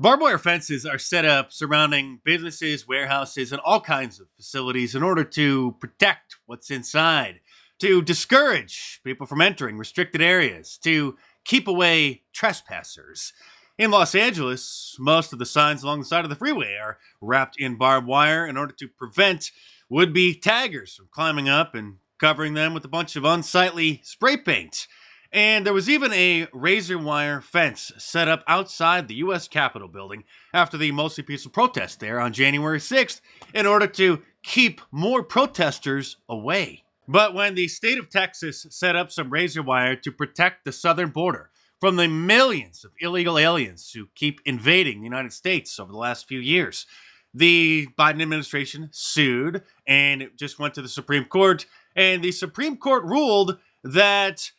Barbed wire fences are set up surrounding businesses, warehouses, and all kinds of facilities in order to protect what's inside, to discourage people from entering restricted areas, to keep away trespassers. In Los Angeles, most of the signs along the side of the freeway are wrapped in barbed wire in order to prevent would-be taggers from climbing up and covering them with a bunch of unsightly spray paint. And there was even a razor wire fence set up outside the U.S. Capitol building after the mostly peaceful protest there on January 6th in order to keep more protesters away. But when the state of Texas set up some razor wire to protect the southern border from the millions of illegal aliens who keep invading the United States over the last few years, the Biden administration sued, and it just went to the Supreme Court, and the Supreme Court ruled that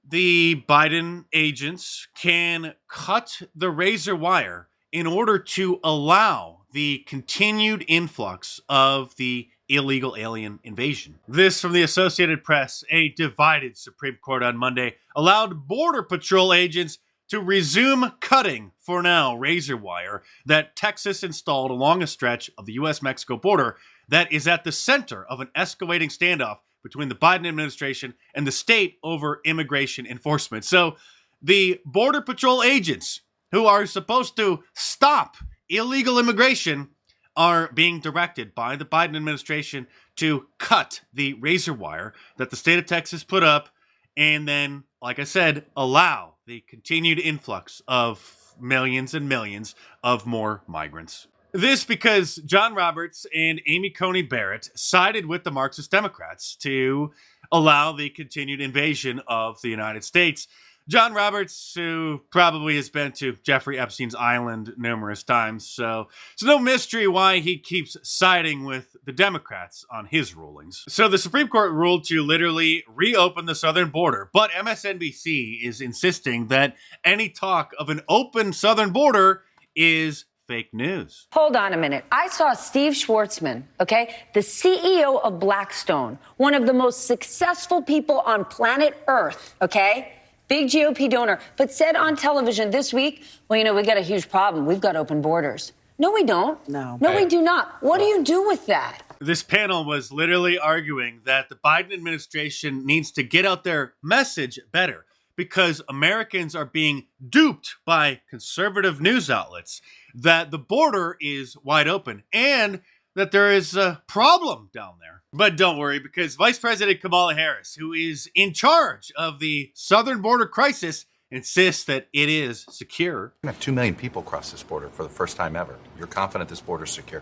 the Biden agents can cut the razor wire in order to allow the continued influx of the illegal alien invasion. This from the Associated Press. A divided Supreme Court on Monday allowed Border Patrol agents to resume cutting, for now, razor wire that Texas installed along a stretch of the U.S.-Mexico border that is at the center of an escalating standoff between the Biden administration and the state over immigration enforcement. So the Border Patrol agents who are supposed to stop illegal immigration are being directed by the Biden administration to cut the razor wire that the state of Texas put up and then, like I said, allow the continued influx of millions and millions of more migrants. This because John Roberts and Amy Coney Barrett sided with the Marxist Democrats to allow the continued invasion of the United States. John Roberts, who probably has been to Jeffrey Epstein's island numerous times, so it's no mystery why he keeps siding with the Democrats on his rulings. So the Supreme Court ruled to literally reopen the southern border, but MSNBC is insisting that any talk of an open southern border is fake news. Hold on a minute. I saw Steve Schwartzman, okay, the CEO of Blackstone, one of the most successful people on planet Earth, okay, big GOP donor, but said on television this week, well, we got a huge problem. We've got open borders. No, we don't. No, we do not. What do you do with that? This panel was literally arguing that the Biden administration needs to get out their message better because Americans are being duped by conservative news outlets that the border is wide open and that there is a problem down there. But don't worry, because Vice President Kamala Harris, who is in charge of the southern border crisis, insists that it is secure. We're going to have 2 million people cross this border for the first time ever. You're confident this border is secure?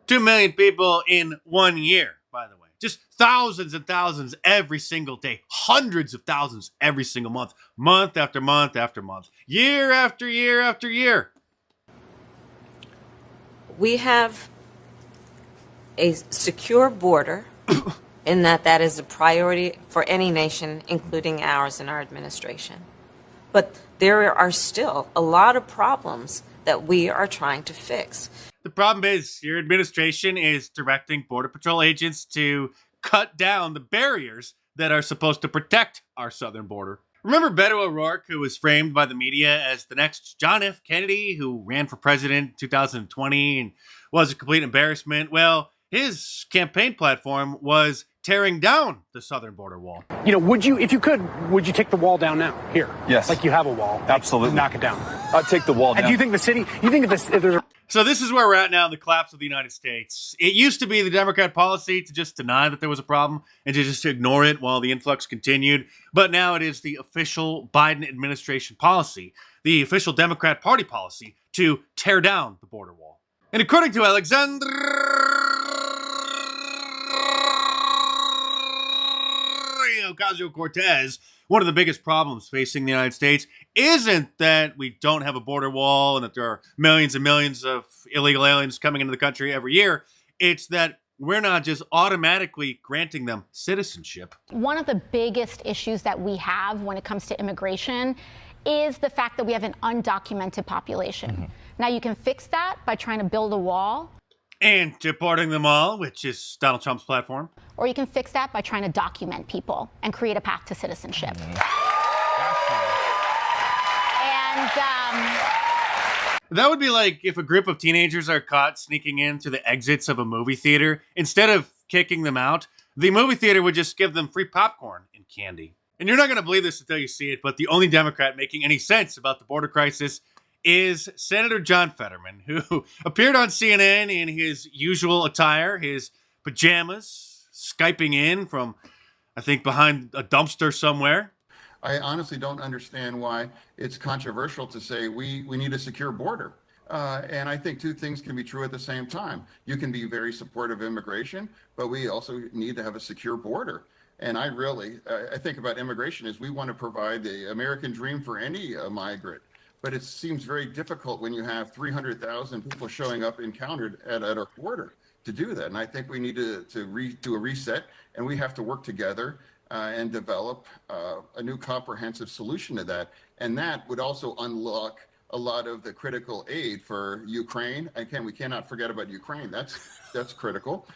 2 million people in 1 year, by the way. Just thousands and thousands every single day. Hundreds of thousands every single month. Month after month after month. Year after year after year. We have a secure border in that is a priority for any nation, including ours and our administration. But there are still a lot of problems that we are trying to fix. The problem is your administration is directing Border Patrol agents to cut down the barriers that are supposed to protect our southern border. Remember Beto O'Rourke, who was framed by the media as the next John F. Kennedy, who ran for president in 2020 and was a complete embarrassment? Well, his campaign platform was tearing down the southern border wall. Would you, if you could, would you take the wall down now? Here. Yes. Like you have a wall. Absolutely. Knock it down. I'd take the wall down. And do you think the city, if there's a... So this is where we're at now in the collapse of the United States. It used to be the Democrat policy to just deny that there was a problem and to just ignore it while the influx continued. But now it is the official Biden administration policy, the official Democrat Party policy, to tear down the border wall. And according to Alexandria Ocasio-Cortez, one of the biggest problems facing the United States isn't that we don't have a border wall and that there are millions and millions of illegal aliens coming into the country every year. It's that we're not just automatically granting them citizenship. One of the biggest issues that we have when it comes to immigration is the fact that we have an undocumented population. Mm-hmm. Now, you can fix that by trying to build a wall. And deporting them all, which is Donald Trump's platform. Or you can fix that by trying to document people and create a path to citizenship. That would be like if a group of teenagers are caught sneaking in through the exits of a movie theater. Instead of kicking them out, the movie theater would just give them free popcorn and candy. And you're not going to believe this until you see it, but the only Democrat making any sense about the border crisis is Senator John Fetterman, who appeared on CNN in his usual attire, his pajamas, Skyping in from, I think, behind a dumpster somewhere. I honestly don't understand why it's controversial to say we need a secure border. And I think two things can be true at the same time. You can be very supportive of immigration, but we also need to have a secure border. And I think about immigration as we want to provide the American dream for any migrant. But it seems very difficult when you have 300,000 people showing up encountered at our border to do that. And I think we need to do a reset, and we have to work together and develop a new comprehensive solution to that. And that would also unlock a lot of the critical aid for Ukraine. Again, we cannot forget about Ukraine. That's critical.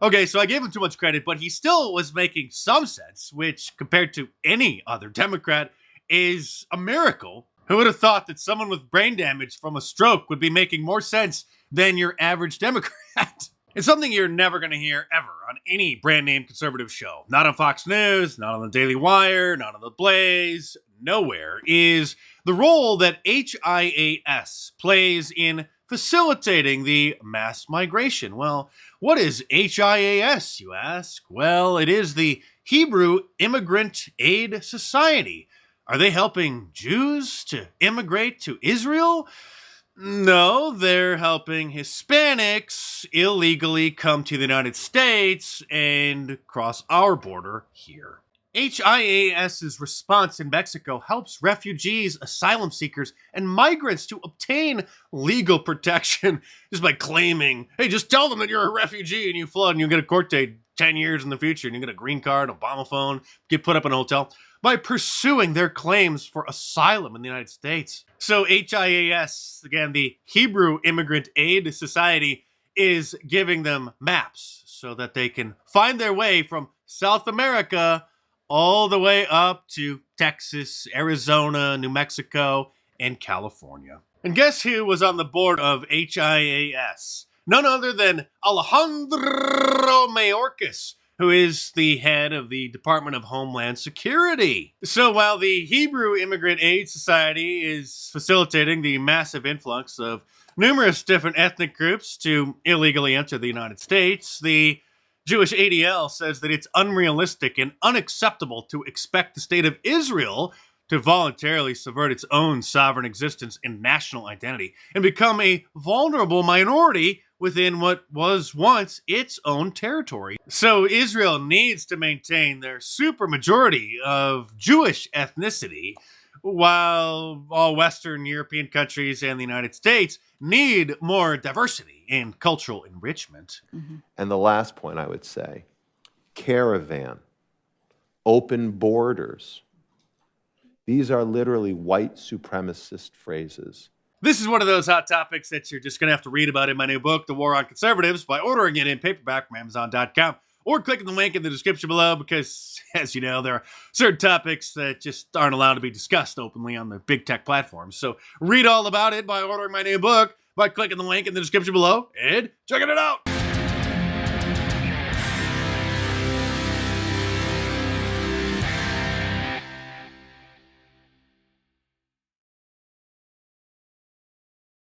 Okay, so I gave him too much credit, but he still was making some sense, which compared to any other Democrat is a miracle. Who would have thought that someone with brain damage from a stroke would be making more sense than your average Democrat? It's something you're never going to hear ever on any brand name conservative show. Not on Fox News, not on the Daily Wire, not on the Blaze, nowhere, is the role that HIAS plays in facilitating the mass migration. Well, what is HIAS, you ask? Well, it is the Hebrew Immigrant Aid Society. Are they helping Jews to immigrate to Israel? No, they're helping Hispanics illegally come to the United States and cross our border here. HIAS's response in Mexico helps refugees, asylum seekers, and migrants to obtain legal protection just by claiming, hey, just tell them that you're a refugee and you flood and you'll get a court date 10 years in the future and you get a green card, Obama phone, get put up in a hotel, by pursuing their claims for asylum in the United States. So HIAS, again, the Hebrew Immigrant Aid Society, is giving them maps so that they can find their way from South America all the way up to Texas, Arizona, New Mexico, and California. And guess who was on the board of HIAS? None other than Alejandro Mayorkas, who is the head of the Department of Homeland Security. So while the Hebrew Immigrant Aid Society is facilitating the massive influx of numerous different ethnic groups to illegally enter the United States, the Jewish ADL says that it's unrealistic and unacceptable to expect the state of Israel to voluntarily subvert its own sovereign existence and national identity and become a vulnerable minority within what was once its own territory. So Israel needs to maintain their supermajority of Jewish ethnicity, while all Western European countries and the United States need more diversity and cultural enrichment. Mm-hmm. And the last point I would say, caravan, open borders. These are literally white supremacist phrases. This is one of those hot topics that you're just going to have to read about in my new book, The War on Conservatives, by ordering it in paperback from Amazon.com or clicking the link in the description below because, as you know, there are certain topics that just aren't allowed to be discussed openly on the big tech platforms. So read all about it by ordering my new book, by clicking the link in the description below and checking it out.